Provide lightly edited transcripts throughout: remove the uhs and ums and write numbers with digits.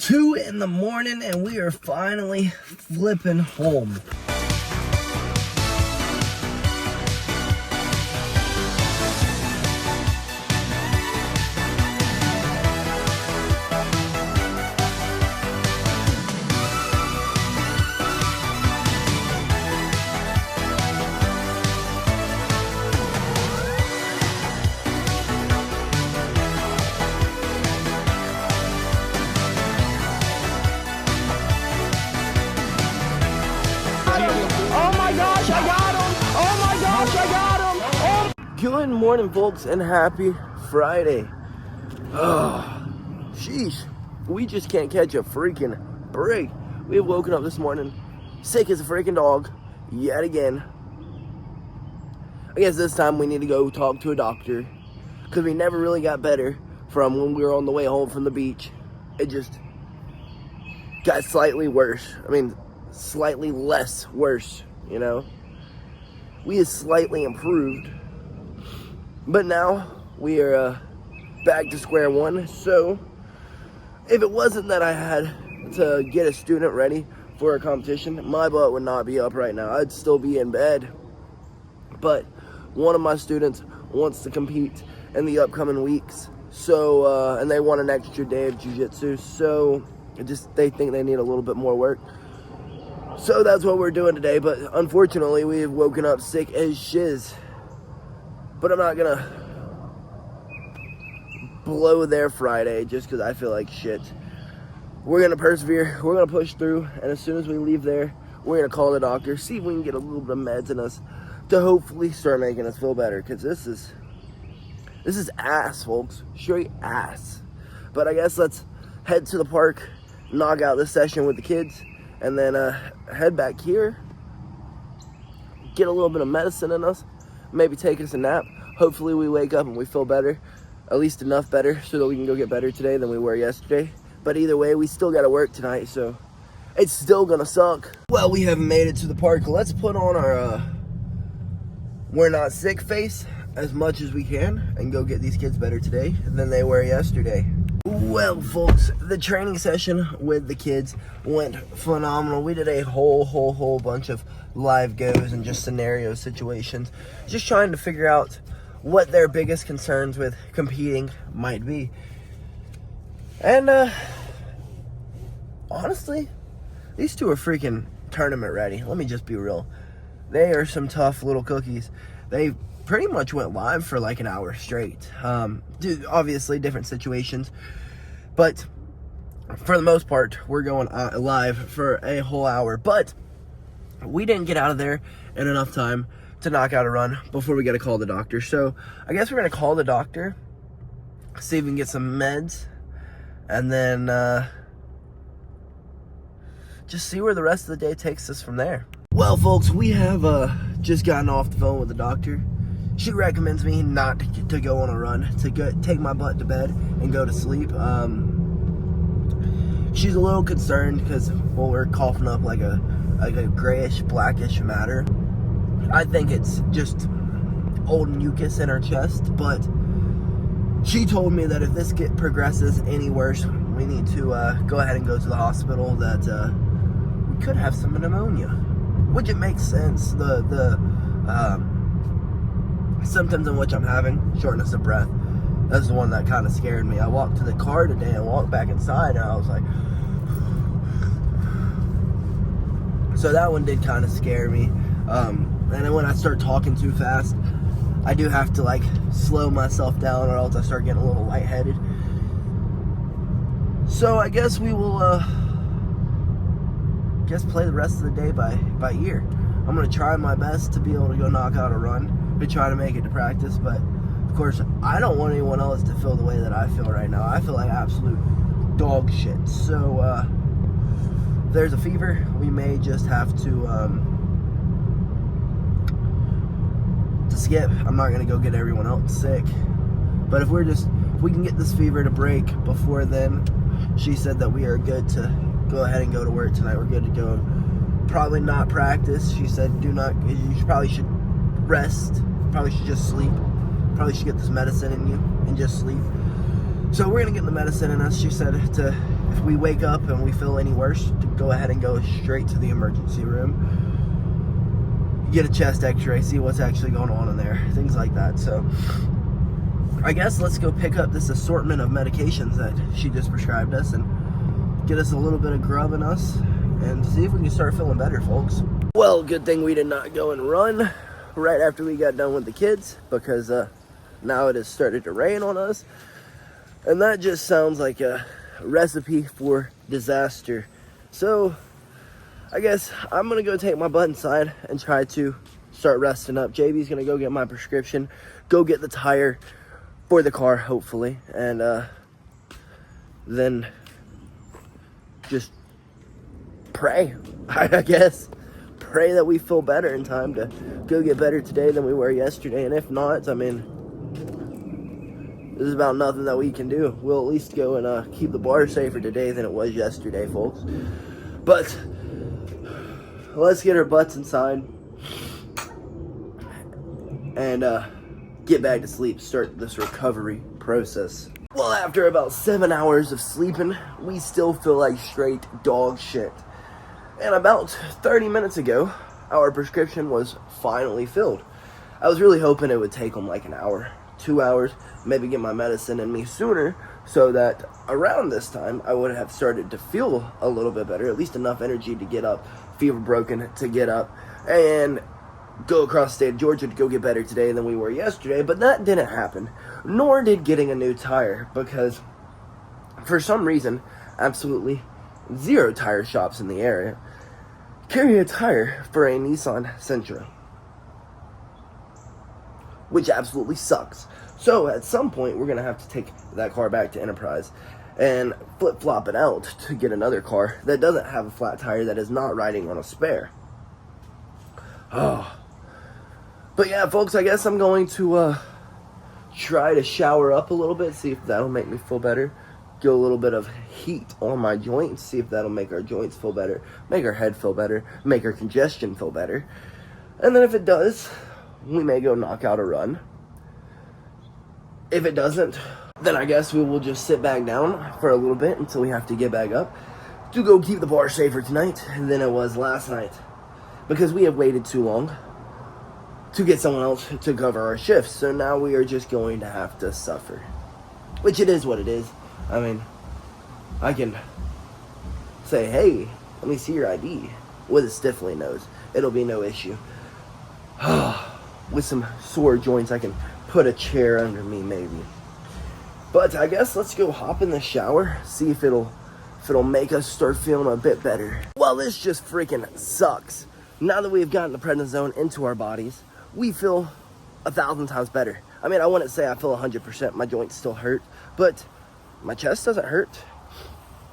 2 in the morning and we are finally flipping home. Good morning, folks, and happy Friday. Oh, sheesh. We just can't catch a freaking break. We have woken up this morning sick as a freaking dog yet again. I guess this time we need to go talk to a doctor because we never really got better from when we were on the way home from the beach. It just got slightly worse. I mean, slightly less worse, you know? We have slightly improved. But now we are back to square one. So if it wasn't that I had to get a student ready for a competition, my butt would not be up right now. I'd still be in bed. But one of my students wants to compete in the upcoming weeks. So, and they want an extra day of jiu-jitsu. So they think they need a little bit more work. So that's what we're doing today. But unfortunately, we have woken up sick as shiz. But I'm not gonna blow their Friday just because I feel like shit. We're gonna persevere, we're gonna push through, and as soon as we leave there, we're gonna call the doctor, see if we can get a little bit of meds in us to hopefully start making us feel better, because this is ass, folks, straight ass. But I guess let's head to the park, knock out this session with the kids, and then head back here, get a little bit of medicine in us, maybe take us a nap. Hopefully we wake up and we feel better, at least enough better so that we can go get better today than we were yesterday. But either way, we still got to work tonight, so it's still gonna suck. Well, we haven't made it to the park. Let's put on our we're not sick face as much as we can and go get these kids better today than they were yesterday. Well, folks, the training session with the kids went phenomenal. We did a whole bunch of live goes and just scenario situations, just trying to figure out what their biggest concerns with competing might be. And honestly, these two are freaking tournament ready. Let me just be real. They are some tough little cookies. They pretty much went live for like an hour straight. Obviously different situations, but for the most part, we're going live for a whole hour. But we didn't get out of there in enough time to knock out a run before we got to call the doctor. So I guess we're going to call the doctor, see if we can get some meds, and then just see where the rest of the day takes us from there. Well, folks, we have just gotten off the phone with the doctor. She recommends me not to go on a run, to take my butt to bed and go to sleep. She's a little concerned because, well, we're coughing up like a grayish, blackish matter. I think it's just old mucus in her chest, but she told me that if this progresses any worse, we need to go ahead and go to the hospital, that we could have some pneumonia, which it makes sense. The symptoms in which I'm having, shortness of breath, that's the one that kind of scared me. I walked to the car today and walked back inside and I was like, so that one did kind of scare me. And then when I start talking too fast, I do have to like slow myself down or else I start getting a little lightheaded. So I guess we will play the rest of the day by ear. I'm gonna try my best to be able to go knock out a run, to try to make it to practice, but of course I don't want anyone else to feel the way that I feel right now. I feel like absolute dog shit. So if there's a fever, we may just have to skip. I'm not gonna go get everyone else sick, but if we can get this fever to break before then, she said that we are good to go ahead and go to work tonight. We're good to go. Probably not practice. She said you probably should rest, probably should just sleep, probably should get this medicine in you and just sleep. So we're gonna get the medicine in us. She said to if we wake up and we feel any worse, to go ahead and go straight to the emergency room, get a chest x-ray, see what's actually going on in there, things like that. So I guess let's go pick up this assortment of medications that she just prescribed us and get us a little bit of grub in us and see if we can start feeling better, folks. Well, good thing we did not go and run right after we got done with the kids, because now it has started to rain on us, and that just sounds like a recipe for disaster. So I guess I'm gonna go take my butt inside and try to start resting up. JB's gonna go get my prescription, go get the tire for the car, hopefully, and then just pray, I guess. Pray that we feel better in time to go get better today than we were yesterday. And if not, I mean, there's about nothing that we can do. We'll at least go and keep the bar safer today than it was yesterday, folks. But let's get our butts inside and get back to sleep, start this recovery process. Well, after about 7 hours of sleeping, we still feel like straight dog shit. And about 30 minutes ago, our prescription was finally filled. I was really hoping it would take them like an hour, 2 hours, maybe get my medicine in me sooner, so that around this time I would have started to feel a little bit better, at least enough energy to get up, fever broken to get up, and go across the state of Georgia to go get better today than we were yesterday. But that didn't happen, nor did getting a new tire, because for some reason, absolutely zero tire shops in the area carry a tire for a Nissan Sentra, which absolutely sucks. So at some point, we're gonna have to take that car back to Enterprise and flip-flop it out to get another car that doesn't have a flat tire, that is not riding on a spare. Oh. But yeah, folks, I guess I'm going to try to shower up a little bit, see if that'll make me feel better. Get a little bit of heat on my joints, see if that'll make our joints feel better, make our head feel better, make our congestion feel better. And then if it does, we may go knock out a run. If it doesn't, then I guess we will just sit back down for a little bit until we have to get back up to go keep the bar safer tonight than it was last night, because we have waited too long to get someone else to cover our shifts. So now we are just going to have to suffer, which it is what it is. I mean, I can say, hey, let me see your ID with a stiffly nose. It'll be no issue. With some sore joints, I can put a chair under me maybe. But I guess let's go hop in the shower, see if it'll make us start feeling a bit better. Well, this just freaking sucks. Now that we've gotten the prednisone into our bodies, we feel 1,000 times better. I mean, I wouldn't say I feel 100%. My joints still hurt, but my chest doesn't hurt.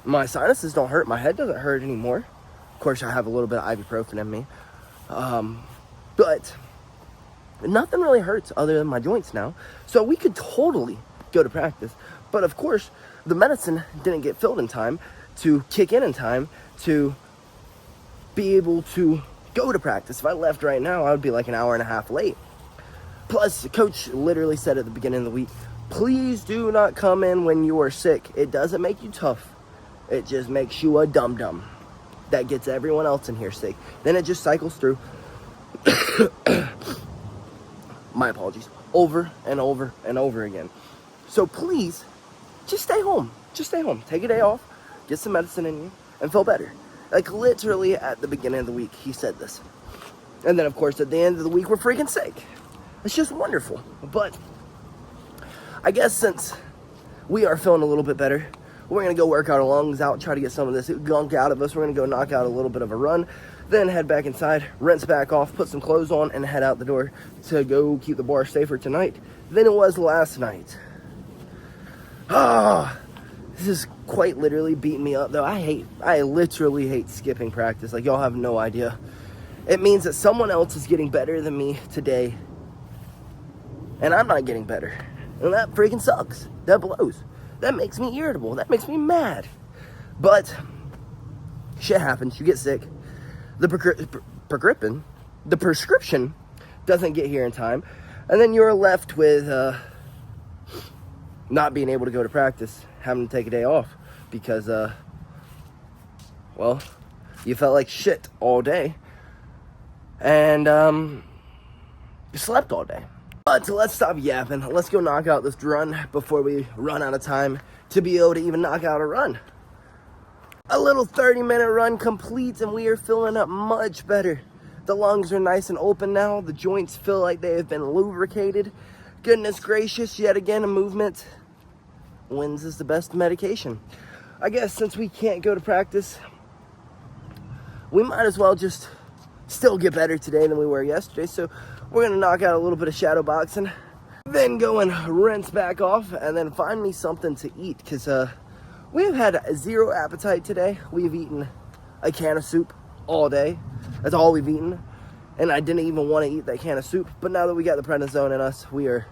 My sinuses don't hurt. My head doesn't hurt anymore. Of course, I have a little bit of ibuprofen in me. But nothing really hurts other than my joints now. So we could totally go to practice. But of course, the medicine didn't get filled in time to kick in time to be able to go to practice. If I left right now, I would be like an hour and a half late. Plus, the coach literally said at the beginning of the week, please do not come in when you are sick. It doesn't make you tough. It just makes you a dum-dum that gets everyone else in here sick. Then it just cycles through. My apologies. Over and over and over again. So please, just stay home. Just stay home. Take a day off. Get some medicine in you and feel better. Like literally at the beginning of the week, he said this. And then of course at the end of the week, we're freaking sick. It's just wonderful. But I guess since we are feeling a little bit better, we're going to go work our lungs out, try to get some of this gunk out of us. We're going to go knock out a little bit of a run, then head back inside, rinse back off, put some clothes on, and head out the door to go keep the bar safer tonight than it was last night. This is quite literally beating me up, though. I literally hate skipping practice. Like, y'all have no idea. It means that someone else is getting better than me today, and I'm not getting better. And that freaking sucks. That blows. That makes me irritable. That makes me mad. But shit happens. You get sick. The prescription doesn't get here in time. And then you're left with not being able to go to practice, having to take a day off because well, you felt like shit all day. And, you slept all day. But let's stop yapping. Let's go knock out this run before we run out of time to be able to even knock out a run. A little 30-minute run complete, and we are feeling up much better. The lungs are nice and open now. The joints feel like they have been lubricated. Goodness gracious, yet again, a movement wins is the best medication. I guess since we can't go to practice, we might as well just still get better today than we were yesterday. So we're going to knock out a little bit of shadow boxing, then go and rinse back off, and then find me something to eat, because we have had zero appetite today. We've eaten a can of soup all day. That's all we've eaten. And I didn't even want to eat that can of soup. But now that we got the prednisone in us, we're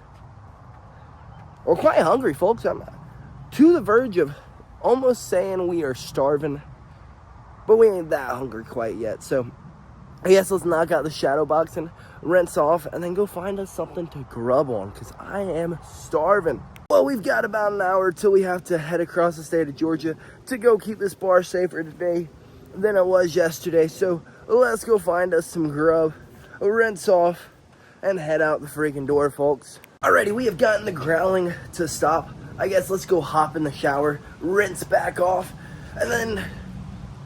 quite hungry, folks. I'm to the verge of almost saying we are starving. But we ain't that hungry quite yet. So I guess let's knock out the shadow boxing, rinse off, and then go find us something to grub on, because I am starving. Well, we've got about an hour till we have to head across the state of Georgia to go keep this bar safer today than it was yesterday. So let's go find us some grub, rinse off, and head out the freaking door, folks. Alrighty, we have gotten the growling to stop. I guess let's go hop in the shower, rinse back off, and then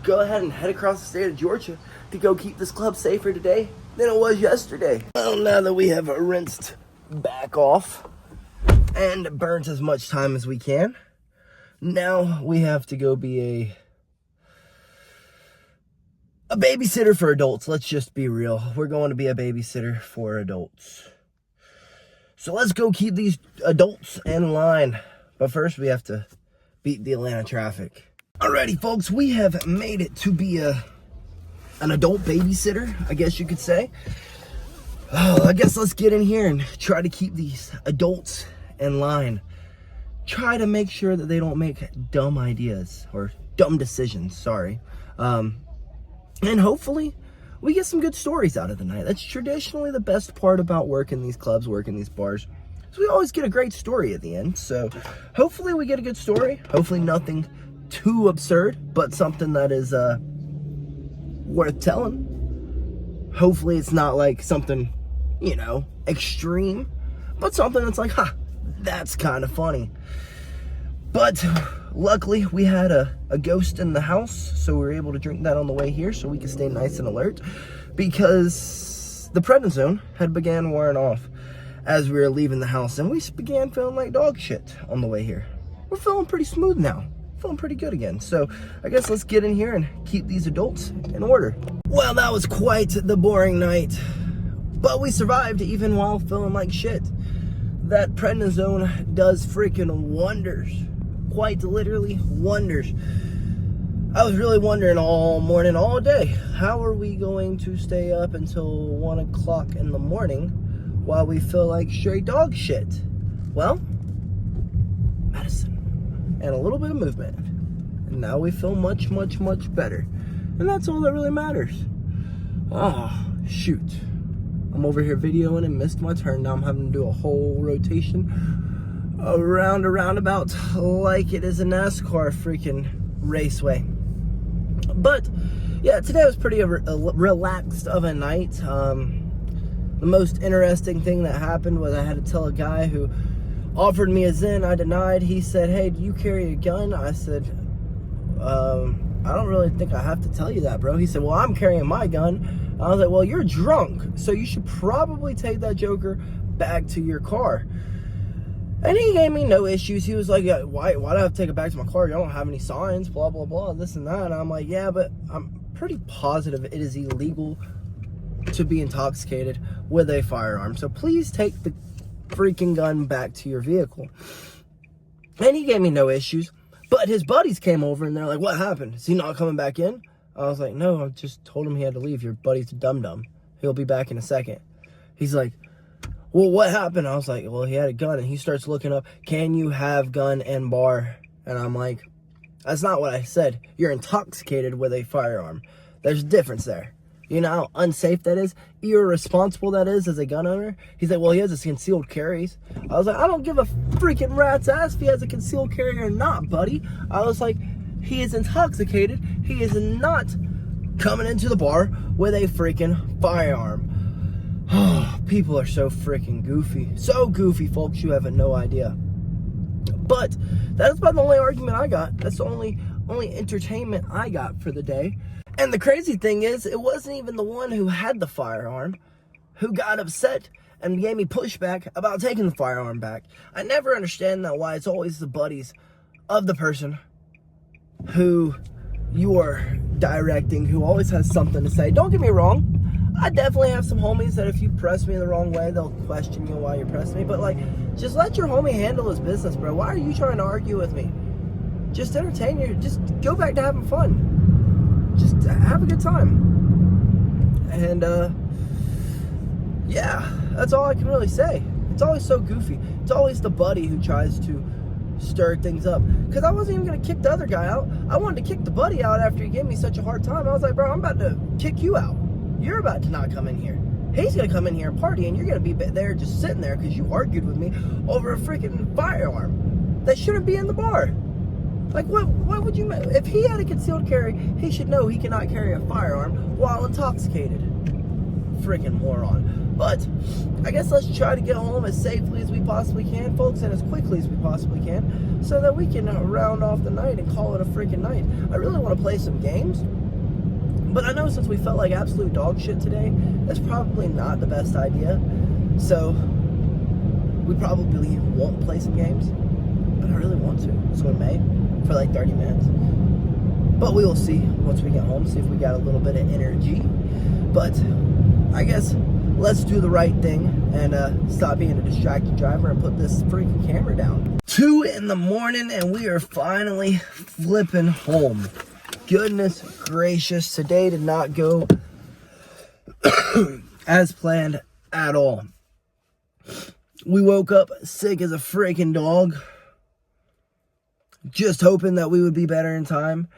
go ahead and head across the state of Georgia to go keep this club safer today than it was yesterday. Well, now that we have rinsed back off and burnt as much time as we can, now we have to go be a babysitter for adults. Let's just be real. We're going to be a babysitter for adults. So let's go keep these adults in line. But first we have to beat the Atlanta traffic. Alrighty, folks, we have made it to be an adult babysitter, I guess you could say. I guess let's get in here and try to keep these adults in line. Try to make sure that they don't make dumb ideas or dumb decisions, sorry. And hopefully we get some good stories out of the night. That's traditionally the best part about working these clubs, working these bars. So we always get a great story at the end. So hopefully we get a good story. Hopefully nothing too absurd, but something that is worth telling. Hopefully it's not like something, you know, extreme, but something that's like, ha, that's kind of funny. But luckily we had a ghost in the house, so we were able to drink that on the way here so we could stay nice and alert, because the prednisone had began wearing off as we were leaving the house, and we began feeling like dog shit on the way here. We're feeling pretty smooth now, feeling pretty good again. So I guess let's get in here and keep these adults in order. Well, that was quite the boring night, but we survived even while feeling like shit. That prednisone does freaking wonders. Quite literally wonders. I was really wondering all morning, all day, how are we going to stay up until 1 o'clock in the morning while we feel like straight dog shit? Well, medicine and a little bit of movement, and now we feel much, much, much better, and that's all that really matters. Oh, shoot. I'm over here videoing and missed my turn. Now I'm having to do a whole rotation around a roundabout like it is a NASCAR freaking raceway. But yeah, today was pretty relaxed of a night. The most interesting thing that happened was I had to tell a guy who offered me a Zen. I denied. He said, hey, do you carry a gun? I said, I don't really think I have to tell you that, bro. He said, well, I'm carrying my gun. I was like, well, you're drunk, so you should probably take that joker back to your car. And he gave me no issues. He was like, yeah, why do I have to take it back to my car? Y'all don't have any signs, blah, blah, blah, this and that. And I'm like, yeah, but I'm pretty positive it is illegal to be intoxicated with a firearm. So please take the freaking gun back to your vehicle. And he gave me no issues. But his buddies came over and they're like, what happened? Is he not coming back in? I was like, no, I just told him he had to leave. Your buddy's a dum-dum. He'll be back in a second. He's like, well, what happened? I was like, well, he had a gun. And he starts looking up, can you have gun and bar? And I'm like, that's not what I said. You're intoxicated with a firearm. There's a difference there. You know how unsafe that is? Irresponsible that is as a gun owner? He's like, well, he has a concealed carries. I was like, I don't give a freaking rat's ass if he has a concealed carry or not, buddy. I was like, He is intoxicated. He is not coming into the bar with a freaking firearm. Oh, people are so freaking goofy. So goofy, folks, you have no idea. But that's about the only argument I got. That's the only entertainment I got for the day. And the crazy thing is, it wasn't even the one who had the firearm who got upset and gave me pushback about taking the firearm back. I never understand that, why it's always the buddies of the person who you are directing who always has something to say. Don't get me wrong, I definitely have some homies that if you press me the wrong way, they'll question you why you're pressing me. But like, just let your homie handle his business, bro. Why are you trying to argue with me? Just entertain you. Just go back to having fun. Just have a good time. And yeah, that's all I can really say. It's always so goofy. It's always the buddy who tries to stir things up. Because I wasn't even going to kick the other guy out. I wanted to kick the buddy out after he gave me such a hard time. I was like, bro, I'm about to kick you out. You're about to not come in here. He's going to come in here and party, and you're going to be there just sitting there because you argued with me over a freaking firearm that shouldn't be in the bar. Like, what would you... If he had a concealed carry, he should know he cannot carry a firearm while intoxicated. Freaking moron. But I guess let's try to get home as safely as we possibly can, folks, and as quickly as we possibly can, so that we can round off the night and call it a freaking night. I really want to play some games, but I know since we felt like absolute dog shit today, that's probably not the best idea. So we probably won't play some games, but I really want to. So in May, for like 30 minutes. But we will see once we get home, see if we got a little bit of energy. But I guess let's do the right thing and stop being a distracted driver and put this freaking camera down. 2 in the morning and we are finally flipping home. Goodness gracious, today did not go as planned at all. We woke up sick as a freaking dog, just hoping that we would be better in time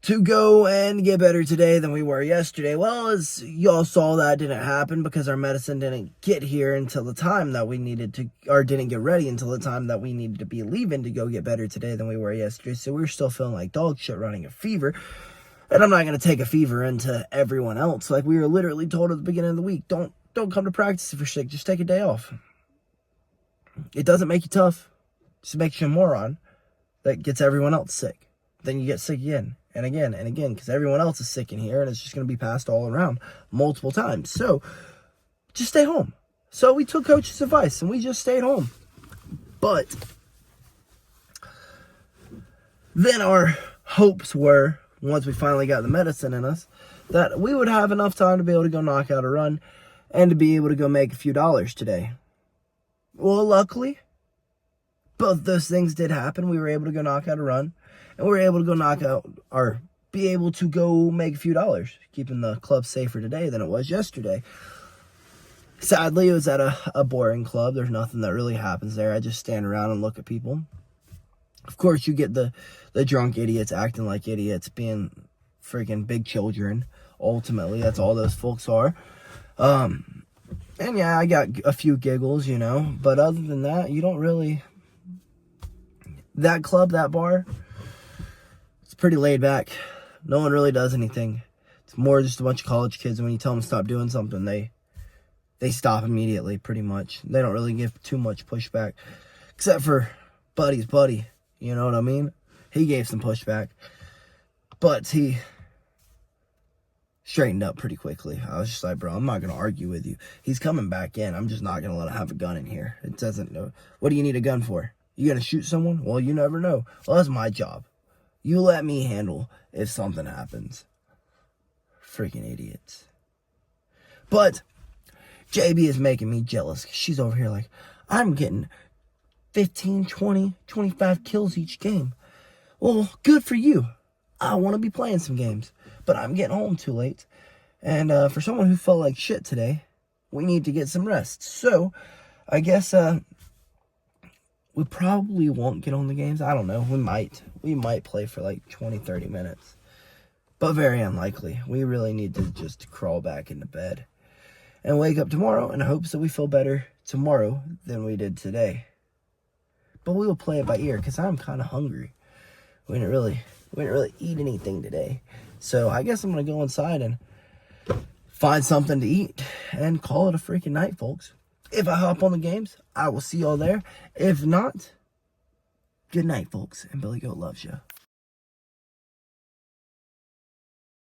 to go and get better today than we were yesterday. Well, as y'all saw, that didn't happen because our medicine didn't get here until the time that we needed to, or didn't get ready until the time that we needed to be leaving to go get better today than we were yesterday. So we're still feeling like dog shit, running a fever. And I'm not going to take a fever into everyone else. Like we were literally told at the beginning of the week, don't come to practice if you're sick. Just take a day off. It doesn't make you tough. It just makes you a moron that gets everyone else sick. Then you get sick again. And again, and again, because everyone else is sick in here, and it's just going to be passed all around multiple times. So, just stay home. So, we took Coach's advice, and we just stayed home. But, then our hopes were, once we finally got the medicine in us, that we would have enough time to be able to go knock out a run, and to be able to go make a few dollars today. Well, luckily, both those things did happen. We were able to go knock out a run. And we were able to go knock out, or be able to go make a few dollars, keeping the club safer today than it was yesterday. Sadly, it was at a boring club. There's nothing that really happens there. I just stand around and look at people. Of course, you get the drunk idiots acting like idiots, being freaking big children. Ultimately, that's all those folks are. And yeah, I got a few giggles, you know. But other than that, you don't really... That club, that bar... It's pretty laid back. No one really does anything. It's more just a bunch of college kids, and when you tell them to stop doing something, they stop immediately, pretty much. They don't really give too much pushback. Except for Buddy's buddy. You know what I mean? He gave some pushback. But he straightened up pretty quickly. I was just like, bro, I'm not going to argue with you. He's coming back in. I'm just not going to let him have a gun in here. It doesn't know. What do you need a gun for? You going to shoot someone? Well, you never know. Well, that's my job. You let me handle if something happens. Freaking idiots. But JB is making me jealous. She's over here like, I'm getting 15, 20, 25 kills each game. Well, good for you. I want to be playing some games. But I'm getting home too late. And for someone who felt like shit today, we need to get some rest. So, I guess... we probably won't get on the games. I don't know. We might play for like 20, 30 minutes. But very unlikely. We really need to just crawl back into bed. And wake up tomorrow in hopes that we feel better tomorrow than we did today. But we will play it by ear because I'm kind of hungry. we didn't really eat anything today. So I guess I'm gonna go inside and find something to eat and call it a freaking night, folks. If I hop on the games, I will see y'all there. If not, good night, folks. And BillyGoat loves you.